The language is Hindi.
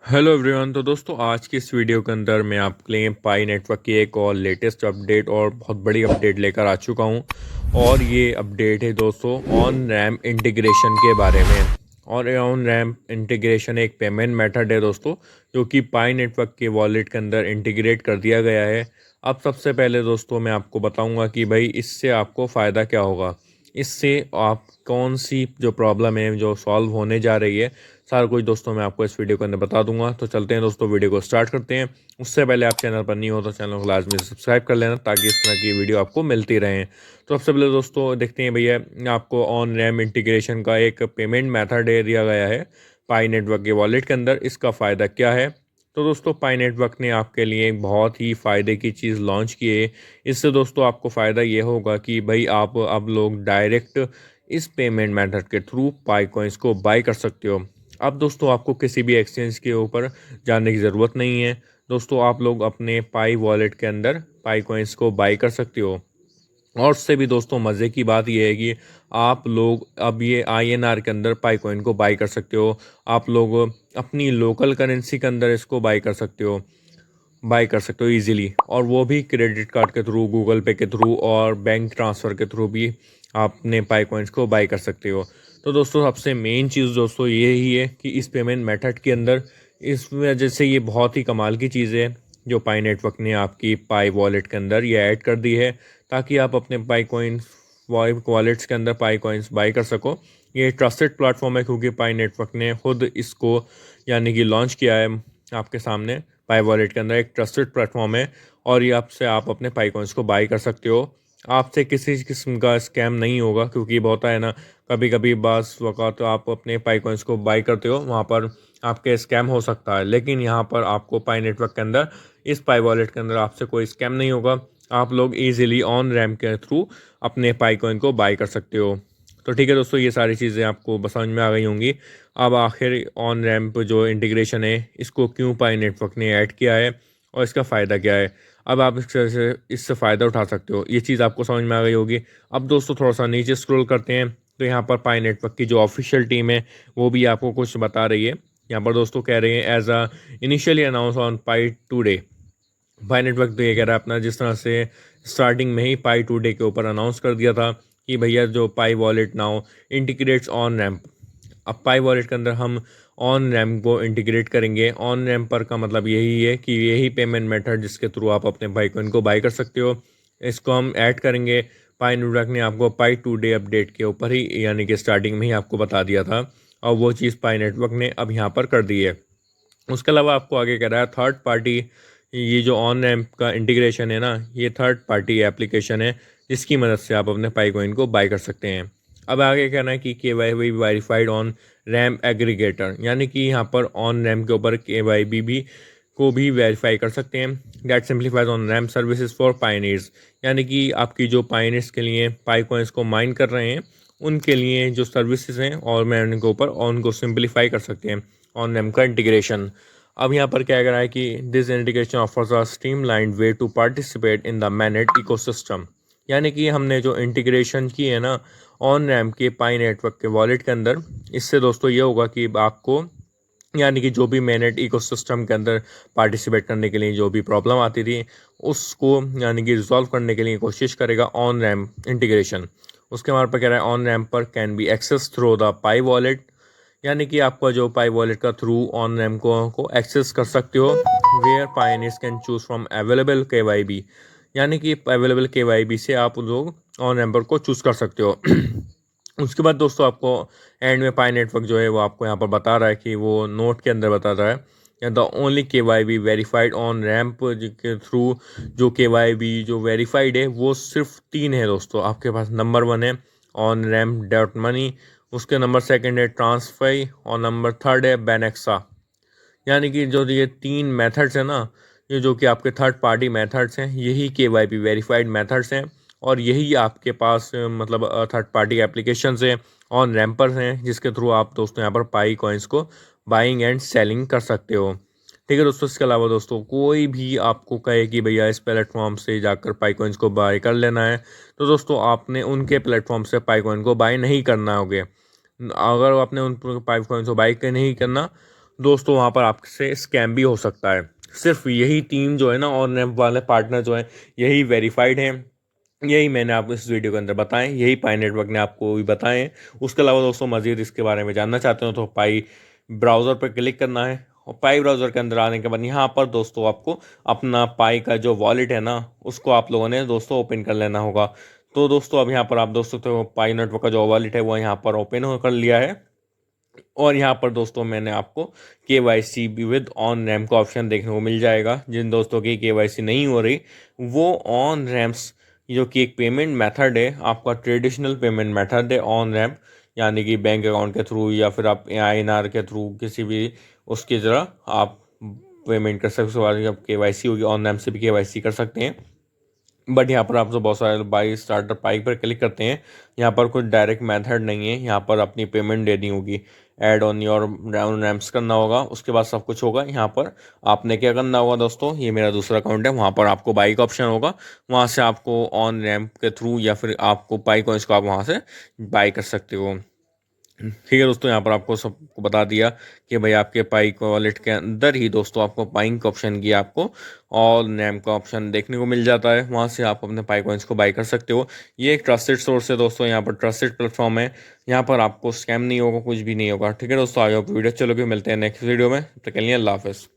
Hello everyone. तो दोस्तों आज की इस वीडियो के अंदर मैं आपके लिए पाई नेटवर्क की एक और लेटेस्ट अपडेट और बहुत बड़ी अपडेट लेकर आ चुका हूं। और ये अपडेट है दोस्तों ऑन रैम्प इंटीग्रेशन के बारे में। और ऑन रैम्प इंटीग्रेशन एक पेमेंट मेथड है दोस्तों, जो कि पाई नेटवर्क के वॉलेट के अंदर इंटीग्रेट कर दिया गया है। अब सबसे पहले दोस्तों मैं आपको बताऊंगा कि भाई इससे आपको फ़ायदा क्या होगा, इससे आप कौन सी जो प्रॉब्लम है जो सॉल्व होने जा रही है, सारा कुछ दोस्तों मैं आपको इस वीडियो के अंदर बता दूंगा। तो चलते हैं दोस्तों, वीडियो को स्टार्ट करते हैं। उससे पहले आप चैनल पर नहीं हो तो चैनल को लाजमी से सब्सक्राइब कर लेना, ताकि इस तरह की वीडियो आपको मिलती रहें। तो सबसे पहले दोस्तों देखते हैं भैया, आपको ऑन रैम इंटीग्रेशन का एक पेमेंट मेथड दिया गया है पाई नेटवर्क के वॉलेट के अंदर। इसका फ़ायदा क्या है? तो दोस्तों पाई नेटवर्क ने आपके लिए एक बहुत ही फ़ायदे की चीज़ लॉन्च की है। इससे दोस्तों आपको फ़ायदा ये होगा कि भाई आप अब लोग डायरेक्ट इस पेमेंट मेथड के थ्रू पाई कॉइन्स को बाय कर सकते हो। अब दोस्तों आपको किसी भी एक्सचेंज के ऊपर जाने की ज़रूरत नहीं है। दोस्तों आप लोग अपने पाई वॉलेट के अंदर पाई कॉइन्स को बाय कर सकते हो। और उससे भी दोस्तों मज़े की बात यह है कि आप लोग अब ये आईएनआर के अंदर पाई कॉइन को बाय कर सकते हो। आप लोग अपनी लोकल करेंसी के अंदर इसको बाय कर सकते हो इजीली, और वो भी क्रेडिट कार्ड के थ्रू, गूगल पे के थ्रू और बैंक ट्रांसफ़र के थ्रू भी आप अपने पाई कॉइन्स को बाय कर सकते हो। तो दोस्तों सबसे मेन चीज़ दोस्तों ये ही है कि इस पेमेंट मेथड के अंदर इस वजह से ये बहुत ही कमाल की चीज़ है जो पाई नेटवर्क ने आपकी पाई वॉलेट के अंदर ये ऐड कर दी है, ताकि आप अपने पाई कॉइन्स वॉलेट्स के अंदर पाई कॉइन्स बाय कर सको। ये ट्रस्टेड प्लेटफॉर्म है, क्योंकि पाई नेटवर्क ने खुद इसको यानी कि लॉन्च किया है आपके सामने। पाई वॉलेट के अंदर एक ट्रस्टेड प्लेटफॉर्म है, और ये आपसे आप अपने पाई कॉइन्स को बाय कर सकते हो। आपसे किसी किस्म का स्कैम नहीं होगा, क्योंकि बहुत है ना, कभी कभी बास वक़्त तो आप अपने पाई कॉइन्स को बाय करते हो, वहाँ पर आपके स्कैम हो सकता है। लेकिन यहाँ पर आपको पाई नेटवर्क के अंदर, इस पाई वॉलेट के अंदर आपसे कोई स्कैम नहीं होगा। आप लोग इजीली ऑन रैम्प के थ्रू अपने पाई कॉइन को बाय कर सकते हो। तो ठीक है दोस्तों, ये सारी चीज़ें आपको समझ में आ गई होंगी। अब आखिर ऑन रैम्प जो इंटीग्रेशन है, इसको क्यों पाई नेटवर्क ने ऐड किया है और इसका फ़ायदा क्या है, अब आप इससे फ़ायदा उठा सकते हो, ये चीज़ आपको समझ में आ गई होगी। अब दोस्तों थोड़ा सा नीचे स्क्रॉल करते हैं, तो यहाँ पर पाई नेटवर्क की जो ऑफिशियल टीम है वो भी आपको कुछ बता रही है। यहाँ पर दोस्तों कह रहे हैं, as a initially announce on Pi today. Pi network तो ये कह रहा है अपना, जिस तरह से स्टार्टिंग में ही पाई टूडे के ऊपर अनाउंस कर दिया था कि भैया जो Pi wallet now integrates on ramp. अब पाई वॉलेट के अंदर हम ऑन रैम्प को इंटीग्रेट करेंगे। ऑन रैम्प पर का मतलब यही है कि यही पेमेंट मेथड जिसके थ्रू आप अपने पाई कॉइन को बाय कर सकते हो, इसको हम ऐड करेंगे। पाई नेटवर्क ने आपको पाई टूडे अपडेट के ऊपर ही यानी कि स्टार्टिंग में ही आपको बता दिया था, और वो चीज़ पाई नेटवर्क ने अब यहाँ पर कर दी है। उसके अलावा आपको आगे कह रहा है थर्ड पार्टी, ये जो ऑन रैम्प का इंटीग्रेशन है ना, ये थर्ड पार्टी एप्लीकेशन है, जिसकी मदद से आप अपने पाई कॉइन को बाय कर सकते हैं। अब आगे कहना है कि KYB verified on ramp aggregator, यानी कि यहाँ पर ऑन रैम्प के ऊपर KYB भी को भी वेरीफाई कर सकते हैं। That simplifies on ramp services for pioneers, यानी कि आपकी जो पायनियर्स के लिए पाई कॉइन्स को माइन कर रहे हैं, उनके लिए जो सर्विसेज हैं और मैं उनके ऊपर उनको सिंप्लीफाई कर सकते हैं ऑन रैम्प का इंटीग्रेशन। अब यहाँ पर क्या कह रहा है कि this integration offers a streamlined way to participate in the mainnet ecosystem, यानी कि हमने जो इंटीग्रेशन की है ना ऑन रैम्प के पाई नेटवर्क के वॉलेट के अंदर, इससे दोस्तों ये होगा कि आपको यानी कि जो भी मैनेट इकोसिस्टम के अंदर पार्टिसिपेट करने के लिए जो भी प्रॉब्लम आती थी, उसको यानी कि रिजॉल्व करने के लिए कोशिश करेगा ऑन रैम्प इंटीग्रेशन। उसके बाद पर कह रहा है ऑन रैम्प पर can be access through the Pi wallet, यानी कि आपका जो पाई वॉलेट का थ्रू ऑन रैम को एक्सेस कर सकते हो। Where pioneers can choose from available KYB, यानी कि अवेलेबल KYB से आप लोग ऑन रैम पर को चूज़ कर सकते हो। उसके बाद दोस्तों आपको एंड में पाई नेटवर्क जो है वो आपको यहाँ पर बता रहा है कि वो नोट के अंदर बता रहा है, the only KYB verified on ramp के थ्रू, जो KYB जो वेरीफाइड है वो सिर्फ 3 है दोस्तों आपके पास। नंबर 1 है ऑन रैम्प डॉट मनी, उसके नंबर 2 है ट्रांसफाई, और नंबर 3 है बेनेक्सा। यानी कि जो ये 3 मेथड्स हैं ना, ये जो कि आपके थर्ड पार्टी मेथड्स हैं, यही KYB वेरीफाइड मेथड्स हैं, और यही आपके पास मतलब थर्ड पार्टी एप्लीकेशंस हैं, ऑन रैम्पर्स हैं, जिसके थ्रू आप दोस्तों यहाँ पर पाई कॉइन्स को बाइंग एंड सेलिंग कर सकते हो। ठीक है दोस्तों, इसके अलावा दोस्तों कोई भी आपको कहे कि भैया इस प्लेटफॉर्म से जाकर पाई कॉइन्स को बाय कर लेना है, तो दोस्तों आपने उनके प्लेटफॉर्म से पाई कॉइन को बाय नहीं करना होगा। अगर आपने उन पाई कॉइन को बाय नहीं करना दोस्तों वहाँ पर आपसे स्कैम भी हो सकता है। सिर्फ यही 3 जो है ना ऑन रैम्प वाले पार्टनर जो हैं, यही वेरीफाइड हैं। यही मैंने आपको इस वीडियो के अंदर बताएं, यही पाई नेटवर्क ने आपको भी बताएं हैं। उसके अलावा दोस्तों मज़ीद इसके बारे में जानना चाहते हो तो पाई ब्राउज़र पर क्लिक करना है, और पाई ब्राउज़र के अंदर आने के बाद यहाँ पर दोस्तों आपको अपना पाई का जो वॉलेट है ना, उसको आप लोगों ने दोस्तों ओपन कर लेना होगा। तो दोस्तों अब यहाँ पर आप दोस्तों तो पाई नेटवर्क का जो वॉलेट है वो यहाँ पर ओपन हो कर लिया है। और यहाँ पर दोस्तों मैंने आपको KYC विद ऑन रैम्प का ऑप्शन देखने को मिल जाएगा। जिन दोस्तों की KYC नहीं हो रही, वो ऑन रैम्प्स जो कि एक पेमेंट मेथड है, आपका ट्रेडिशनल पेमेंट मेथड है ऑन रैम्प, यानी कि बैंक अकाउंट के थ्रू या फिर आप INR के थ्रू किसी भी उसकी तरह आप पेमेंट कर सकते हो। उसके बाद जब KYC होगी ऑन रैम्प से भी KYC कर सकते हैं। बट यहाँ पर आप तो बहुत सारे बाई स्टार्टर पाई पर क्लिक करते हैं, यहाँ पर कुछ डायरेक्ट मेथड नहीं है, यहाँ पर अपनी पेमेंट देनी होगी, ऐड ऑन योर रैम्प्स करना होगा, उसके बाद सब कुछ होगा। यहाँ पर आपने क्या करना होगा दोस्तों, ये मेरा दूसरा अकाउंट है, वहाँ पर आपको बाई का ऑप्शन होगा, वहाँ से आपको ऑन रैम्प के थ्रू या फिर आपको पाई कॉइन्स को आप वहाँ से बाई कर सकते हो। ठीक है दोस्तों, यहाँ पर आपको सबको बता दिया कि भाई आपके पाई को वॉलेट के अंदर ही दोस्तों आपको पाइंग का ऑप्शन की आपको ऑल नैम का ऑप्शन देखने को मिल जाता है, वहाँ से आप अपने पाई कॉइन्स को बाई कर सकते हो। ये एक ट्रस्टेड सोर्स है दोस्तों, यहाँ पर ट्रस्टेड प्लेटफॉर्म है, यहाँ पर आपको स्कैम नहीं होगा, कुछ भी नहीं होगा। ठीक है दोस्तों, आज आप वीडियो चलोगे, मिलते हैं नेक्स्ट वीडियो में, तो के लिए अल्लाह हाफ़िज़।